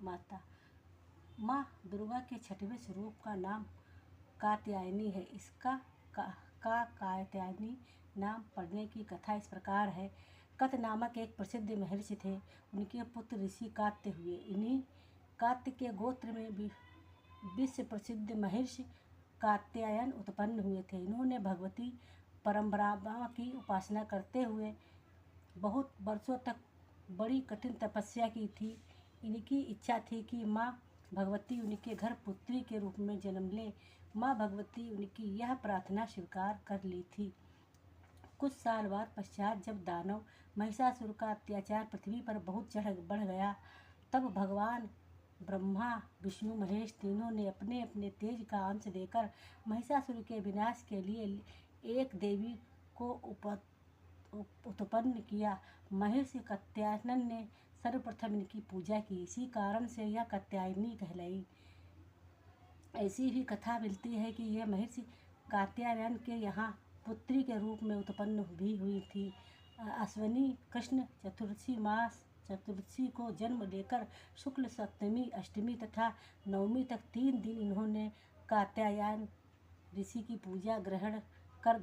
माता। माँ दुर्गा के छठवें स्वरूप का नाम कात्यायनी है। इसका कात्यायनी नाम पड़ने की कथा इस प्रकार है। कत नामक एक प्रसिद्ध महर्षि थे। उनके पुत्र ऋषि कात्य हुए। इन्हीं कात्य के गोत्र में विश्व प्रसिद्ध महर्षि कात्यायन उत्पन्न हुए थे। इन्होंने भगवती परम्परा की उपासना करते हुए बहुत वर्षों तक बड़ी कठिन तपस्या की थी। इनकी इच्छा थी कि माँ भगवती उनके घर पुत्री के रूप में जन्म ले। माँ भगवती उनकी यह प्रार्थना स्वीकार कर ली थी। कुछ साल बाद पश्चात जब दानव महिषासुर का अत्याचार पृथ्वी पर बहुत बढ़ गया, तब भगवान ब्रह्मा विष्णु महेश तीनों ने अपने अपने तेज का अंश देकर महिषासुर के विनाश के लिए एक देवी को उत्पन्न किया। महर्षि कात्यायन ने सर्वप्रथम इनकी पूजा की। इसी कारण से यह कात्यायनी कहलाई। ऐसी भी कथा मिलती है कि यह महर्षि कात्यायन के यहाँ पुत्री के रूप में उत्पन्न भी हुई थी। अश्विनी कृष्ण चतुर्दशी को जन्म लेकर शुक्ल सप्तमी, अष्टमी तथा नवमी तक 3 दिन इन्होंने कात्यायन ऋषि की पूजा ग्रहण कर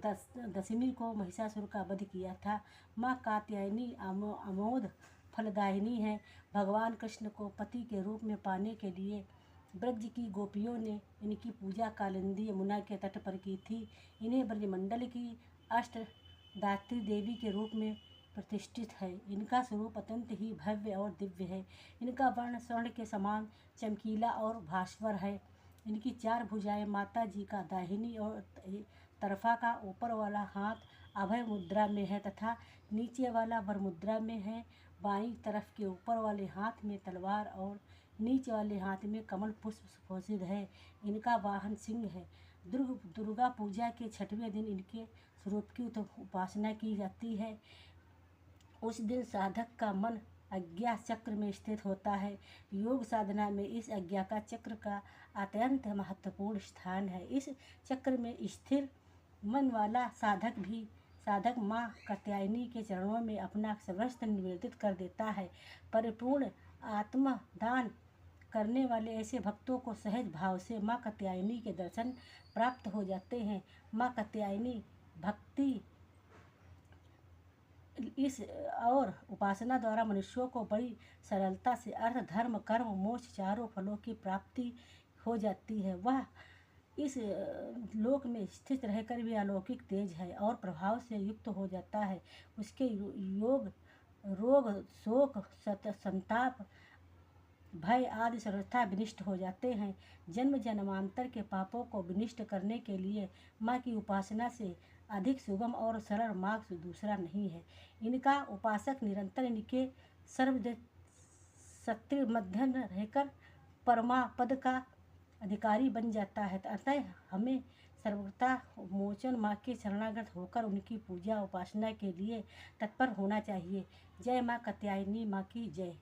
दशमी को महिषासुर का वध किया था। माँ कात्यायनी अमोघ फलदायिनी है। भगवान कृष्ण को पति के रूप में पाने के लिए ब्रज की गोपियों ने इनकी पूजा कालिंदी यमुना के तट पर की थी। इन्हें ब्रजमंडल की अष्टधात्री देवी के रूप में प्रतिष्ठित है। इनका स्वरूप अत्यंत ही भव्य और दिव्य है। इनका वर्ण स्वर्ण के समान चमकीला और भास्वर है। इनकी 4 भुजाएं माता जी का दाहिनी और तरफा का ऊपर वाला हाथ अभय मुद्रा में है तथा नीचे वाला वर मुद्रा में है। बाईं तरफ के ऊपर वाले हाथ में तलवार और नीचे वाले हाथ में कमल पुष्प सुशोभित है। इनका वाहन सिंह है। दुर्गा पूजा के 6वें दिन इनके स्वरूप की उपासना की जाती है। उस दिन साधक का मन आज्ञा चक्र में स्थित होता है। योग साधना में इस आज्ञा का चक्र का अत्यंत महत्वपूर्ण स्थान है। इस चक्र में स्थिर मन वाला साधक माँ कात्यायनी के चरणों में अपना सर्वस्व निवेदित कर देता है। परिपूर्ण आत्मदान करने वाले ऐसे भक्तों को सहज भाव से माँ कात्यायनी के दर्शन प्राप्त हो जाते हैं। माँ कात्यायनी भक्ति इस और उपासना द्वारा मनुष्यों को बड़ी सरलता से अर्थ, धर्म, कर्म, मोक्ष चारों फलों की प्राप्ति हो जाती है। वह इस लोक में स्थित रहकर भी अलौकिक तेज है और प्रभाव से युक्त हो जाता है। उसके रोग, शोक, संताप, भय आदि सर्वथा विनष्ट हो जाते हैं। जन्म जन्मांतर के पापों को विनष्ट करने के लिए माँ की उपासना से अधिक सुगम और सरल मार्ग दूसरा नहीं है। इनका उपासक निरंतर इनके सर्वशक्ति मध्य रहकर परमापद का अधिकारी बन जाता है। अतः हमें सर्वथा मोचन माँ के शरणागत होकर उनकी पूजा उपासना के लिए तत्पर होना चाहिए। जय माँ कात्यायनी माँ की जय।